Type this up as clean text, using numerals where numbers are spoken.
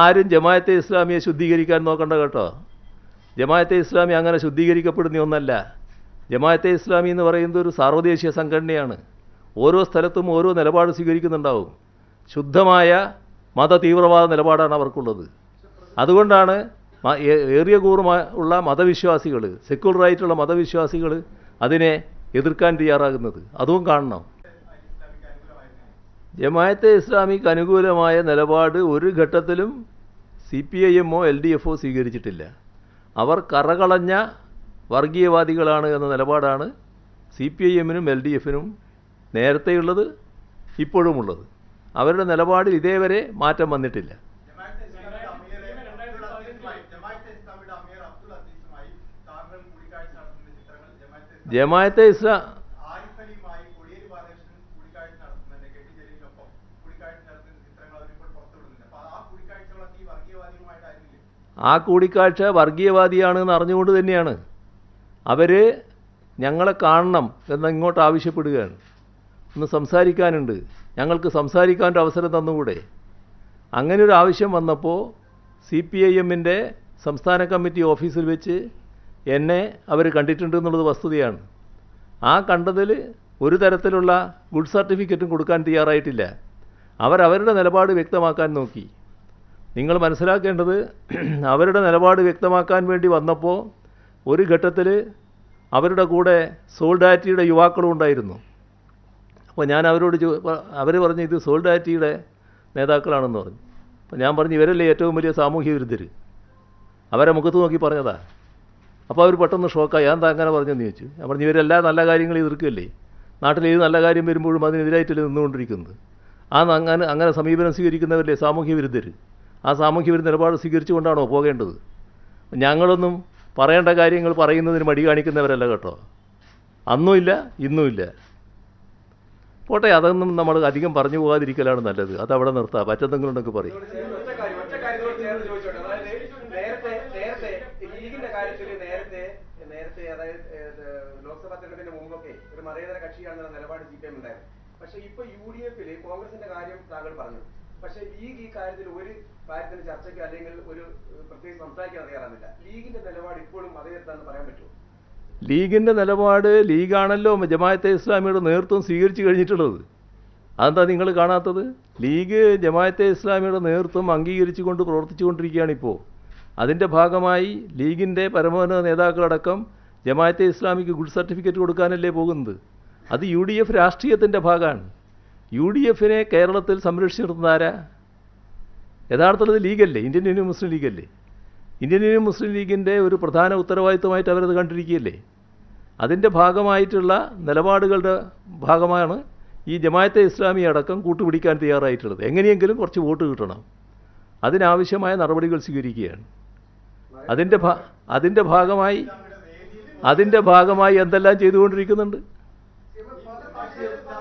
ആരും ജമാഅത്തെ ഇസ്ലാമിയെ ശുദ്ധീകരിക്കാൻ നോക്കണ്ട കേട്ടോ. ജമാഅത്തെ ഇസ്ലാമി അങ്ങനെ ശുദ്ധീകരിക്കപ്പെടുന്ന ഒന്നല്ല. ജമാഅത്തെ ഇസ്ലാമി എന്ന് പറയുന്നത് ഒരു സാർവദേശീയ സംഘടനയാണ്. ഓരോ സ്ഥലത്തും ഓരോ നിലപാട് സ്വീകരിക്കുന്നുണ്ടാവും. ശുദ്ധമായ മത തീവ്രവാദ നിലപാടാണ് അവർക്കുള്ളത്. അതുകൊണ്ടാണ് ഏറിയ കൂറുള്ള മതവിശ്വാസികൾ, സെക്യുലറായിട്ടുള്ള മതവിശ്വാസികൾ അതിനെ എതിർക്കാൻ തയ്യാറാകുന്നത്. അതും കാണണം. ജമാഅത്തെ ഇസ്ലാമിക്ക് അനുകൂലമായ നിലപാട് ഒരു ഘട്ടത്തിലും CPIMO LDFO സ്വീകരിച്ചിട്ടില്ല. അവർ കറകളഞ്ഞ വർഗീയവാദികളാണ് എന്ന നിലപാടാണ് CPIMനും LDFനും നേരത്തെയുള്ളത്, ഇപ്പോഴുമുള്ളത്. അവരുടെ നിലപാടിൽ ഇതേവരെ മാറ്റം വന്നിട്ടില്ല. ജമാഅത്തെ ഇസ്ലാം ആ കൂടിക്കാഴ്ച വർഗീയവാദിയാണെന്ന് അറിഞ്ഞുകൊണ്ട് തന്നെയാണ് അവർ ഞങ്ങളെ കാണണം എന്ന് ഇങ്ങോട്ട് ആവശ്യപ്പെടുകയാണ്. ഒന്ന് സംസാരിക്കാനുണ്ട്, ഞങ്ങൾക്ക് സംസാരിക്കാനൊരു അവസരം തന്നുകൂടെ? അങ്ങനെ ഒരു ആവശ്യം വന്നപ്പോൾ CPIMൻ്റെ സംസ്ഥാന കമ്മിറ്റി ഓഫീസിൽ വെച്ച് എന്നെ അവർ കണ്ടിട്ടുണ്ട് എന്നുള്ളത് വസ്തുതയാണ്. ആ കണ്ടതിൽ ഒരു തരത്തിലുള്ള ഗുഡ് സർട്ടിഫിക്കറ്റും കൊടുക്കാൻ തയ്യാറായിട്ടില്ല. അവരവരുടെ നിലപാട് വ്യക്തമാക്കാൻ നോക്കി. നിങ്ങൾ മനസ്സിലാക്കേണ്ടത്, അവരുടെ നിലപാട് വ്യക്തമാക്കാൻ വേണ്ടി വന്നപ്പോൾ ഒരു ഘട്ടത്തിൽ അവരുടെ കൂടെ സോൾഡാറ്റിയുടെ യുവാക്കളും ഉണ്ടായിരുന്നു. അപ്പോൾ ഞാൻ അവരോട് അവർ പറഞ്ഞു ഇത് സോൾഡാറ്റിയുടെ നേതാക്കളാണെന്ന് പറഞ്ഞു. അപ്പോൾ ഞാൻ പറഞ്ഞു ഇവരല്ലേ ഏറ്റവും വലിയ സാമൂഹ്യ വിരുദ്ധർ, അവരെ മുഖത്ത് നോക്കി പറഞ്ഞതാ. അപ്പോൾ അവർ പെട്ടെന്ന് ഷോക്കായി. എന്താ അങ്ങനെ പറഞ്ഞെന്ന് ചോദിച്ചു. ഞാൻ പറഞ്ഞു ഇവരെല്ലാ നല്ല കാര്യങ്ങളും എതിർക്കുകയല്ലേ, നാട്ടിൽ ഏത് നല്ല കാര്യം വരുമ്പോഴും അതിനെതിരായിട്ടല്ലേ നിന്നുകൊണ്ടിരിക്കുന്നത്. അങ്ങനെ സമീപനം സ്വീകരിക്കുന്നവരല്ലേ സാമൂഹ്യ വിരുദ്ധർ. ആ സാമൂഹ്യ വിരുദ്ധ നിലപാട് സ്വീകരിച്ചുകൊണ്ടാണോ പോകേണ്ടത്? ഞങ്ങളൊന്നും പറയേണ്ട കാര്യങ്ങൾ പറയുന്നതിന് മടി കാണിക്കുന്നവരല്ല കേട്ടോ. അന്നുമില്ല ഇന്നുമില്ല. പോട്ടെ, അതൊന്നും നമ്മൾ അധികം പറഞ്ഞു പോകാതിരിക്കലാണ് നല്ലത്. അതവിടെ നിർത്താം. മറ്റെന്തെങ്കിലും ഉണ്ടെങ്കിൽ പറയും. ലോക്സഭാ തെരഞ്ഞെടുപ്പിന് മുമ്പൊക്കെ ഒരു മതേതര കക്ഷിയാണെന്ന നിലപാട് CPM ഉണ്ടായിരുന്നു. പക്ഷേ ഇപ്പോൾ UDFിൽ കോൺഗ്രസിന്റെ കാര്യം താങ്കൾ പറഞ്ഞു. പക്ഷേ ലീഗ് ഈ കാര്യത്തിൽ ഒരു കാര്യത്തിന് ചർച്ചയ്ക്ക് അല്ലെങ്കിൽ ഒരു പ്രത്യേകിച്ച് സംസാരിക്കാൻ തയ്യാറാകുന്നില്ല. ലീഗിന്റെ നിലപാട് ഇപ്പോഴും മതേതരത്താണെന്ന് പറയാൻ പറ്റുമോ? ലീഗിൻ്റെ നിലപാട്, ലീഗാണല്ലോ ജമാഅത്തെ ഇസ്ലാമിയുടെ നേതൃത്വം സ്വീകരിച്ചു കഴിഞ്ഞിട്ടുള്ളത്. അതെന്താ നിങ്ങൾ കാണാത്തത്? ലീഗ് ജമാഅത്തെ ഇസ്ലാമിയുടെ നേതൃത്വം അംഗീകരിച്ചുകൊണ്ട് പ്രവർത്തിച്ചുകൊണ്ടിരിക്കുകയാണിപ്പോൾ. അതിൻ്റെ ഭാഗമായി ലീഗിൻ്റെ പരമോന്നത നേതാക്കളടക്കം ജമാഅത്തെ ഇസ്ലാമിക്ക് ഗുഡ് സർട്ടിഫിക്കറ്റ് കൊടുക്കാനല്ലേ പോകുന്നത്. അത് UDF രാഷ്ട്രീയത്തിൻ്റെ ഭാഗമാണ്. UDFനെ കേരളത്തിൽ സംരക്ഷിച്ചു നിർത്തുന്ന ആരാ? യഥാർത്ഥത്തിൽ ലീഗല്ലേ, ഇന്ത്യൻ യൂണിയൻ മുസ്ലിം ലീഗല്ലേ. ഇന്ത്യൻ യൂണിയൻ മുസ്ലിം ലീഗിൻ്റെ ഒരു പ്രധാന ഉത്തരവാദിത്വമായിട്ട് അവരത് കണ്ടിരിക്കുകയല്ലേ. അതിൻ്റെ ഭാഗമായിട്ടുള്ള നിലപാടുകളുടെ ഭാഗമാണ് ഈ ജമാഅത്തെ ഇസ്ലാമി അടക്കം കൂട്ടുപിടിക്കാൻ തയ്യാറായിട്ടുള്ളത്. എങ്ങനെയെങ്കിലും കുറച്ച് വോട്ട് കിട്ടണം, അതിനാവശ്യമായ നടപടികൾ സ്വീകരിക്കുകയാണ്. അതിൻ്റെ ഭാഗമായി എന്തെല്ലാം ചെയ്തുകൊണ്ടിരിക്കുന്നുണ്ട്.